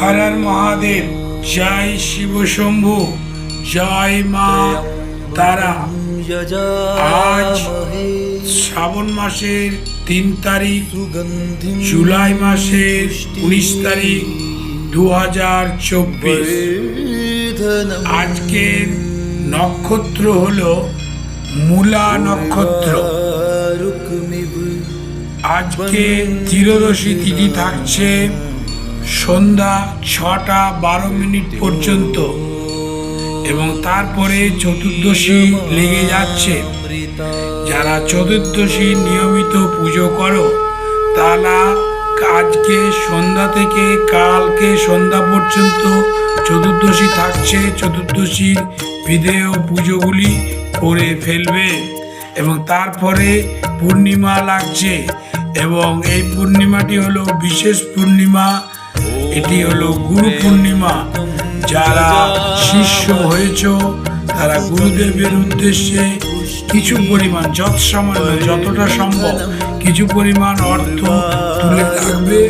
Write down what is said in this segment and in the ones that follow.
हर हर महादेव। जय शिव शंभु, जय माँ तारा। आज श्रावण मासेर 3 तारीख, जुलाई मासेर 19 तारीख 2024। आजकेर नक्षत्र हलो मूला नक्षत्र। आज के ত্রয়োদশী तिथि থাকছে সন্ধ্যা 6টা 12 মিনিট পর্যন্ত এবং তারপরে চতুর্দশী লেগে যাচ্ছে। যারা চতুর্দশী নিয়মিত পুজো করো তারা আজকে সন্ধ্যা থেকে কালকে সন্ধ্যা পর্যন্ত চতুর্দশী থাকছে, চতুর্দশীর বিধেয় পুজোগুলি করে ফেলবে এবং তারপরে পূর্ণিমা লাগছে এবং এই পূর্ণিমাটি হলো বিশেষ পূর্ণিমা। এটি হলো গুরু পূর্ণিমা। যারা শিষ্য হয়েছ তারা গুরুদেবের উদ্দেশ্যে কিছু পরিমাণ, যৎসামান্য যতটা সম্ভব কিছু পরিমাণ অর্থ তুলে রাখবে।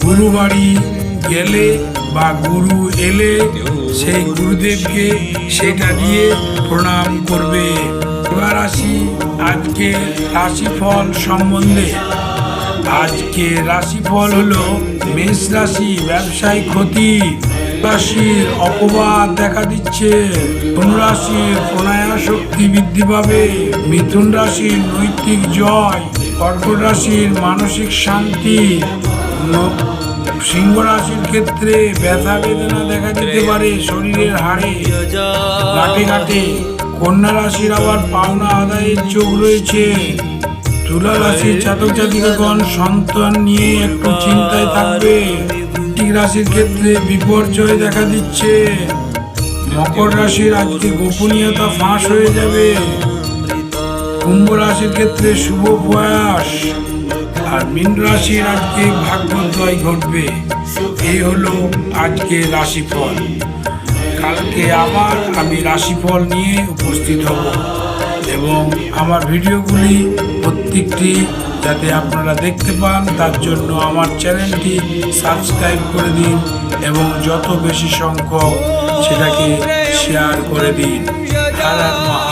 গুরু বাড়ি গেলে বা গুরু এলে সেই গুরুদেবকে সেটা দিয়ে প্রণাম করবে। এবার আসি আজকে রাশিফল সম্বন্ধে। আজকে রাশিফল হলো মেষ রাশি, ব্যবসায় ক্ষতি, রাশির অপবাদ দেখা দিচ্ছে, ধনুরাশির প্রণয় শক্তি বৃদ্ধি পাবে, মিথুন রাশির নৈতিক জয়, কর্কট রাশির মানসিক শান্তি, সিংহ রাশির ক্ষেত্রে ব্যথা বেদনা দেখা দিতে পারে শরীরের হাড়ে গাঁটে গাঁটে। কন্যা রাশির আবার পাওনা আদায়ের যোগ রয়েছে। তুলা রাশির জাতক জাতিকাগণ সন্তান নিয়ে একটু চিন্তায় থাকবে। বৃশ্চিক রাশির ক্ষেত্রে বিপর্যয় দেখা দিচ্ছে। মকর রাশির আজকে গোপনীয়তা ফাঁস হয়ে যাবে। কুম্ভ রাশির ক্ষেত্রে শুভ প্রয়াস আর মীন রাশির আজকে ভাগ্যোদয় ঘটবে। এই হলো আজকে রাশিফল। কালকে আবার আমি রাশিফল নিয়ে উপস্থিত হব এবং আমার ভিডিওগুলি প্রত্যেকটি যাতে আপনারা দেখতে পান তার জন্য আমার চ্যানেলটি সাবস্ক্রাইব করে দিন এবং যত বেশি সংখ্যক সেটাকে শেয়ার করে দিন। হর হর মহাদেব।